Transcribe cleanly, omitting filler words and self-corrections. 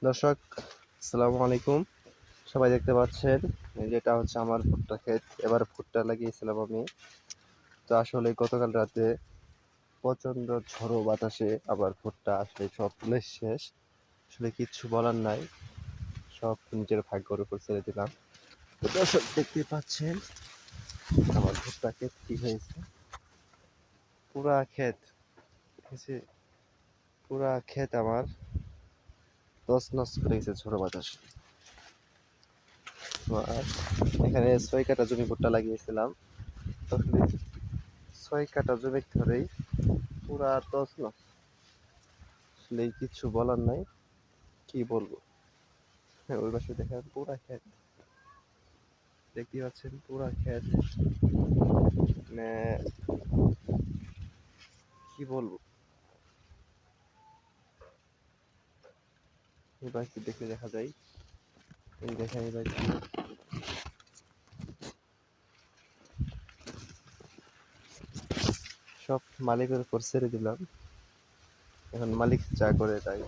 দর্শক, আসসালামু আলাইকুম। সবাই দেখতে পাচ্ছেন, যেটা হচ্ছে আমার ভুট্টা ক্ষেত। এবার ভুট্টা লাগিয়েছিলাম আমি। তো আসলে গতকাল রাতে প্রচন্ড ঝড়ো বাতাসে আবার ভুট্টা আসলে সব তুলে শেষ। আসলে কিচ্ছু বলার নাই, সব নিজের ভাগ্যের উপর ছেড়ে দিলাম। তো দর্শক দেখতে পাচ্ছেন আমার ভুট্টা ক্ষেত কি হয়েছে। পুরা ক্ষেত, ঠিক আছে, পুরা ক্ষেত আমার তছনছ করে গেছে ঝড়ো বাতাস। আর এখানে 6 কাঠা জমি ভুট্টা লাগিয়েছিলাম। আসলে 6 কাঠা জমির ধরেই পুরা তছনছ। আসলে কিচ্ছু বলার নাই, কি বলবো। হ্যাঁ, ওই পাশে দেখেন পুরা ক্ষেত, দেখতে পাচ্ছেন পুরা ক্ষেত। মানে কি বলবো, এবার কি দেখে দেখা যায়। এই দেখেন এবার সব মালিকের উপর ছেড়ে দিলাম। এখন মালিক যা করে তাই।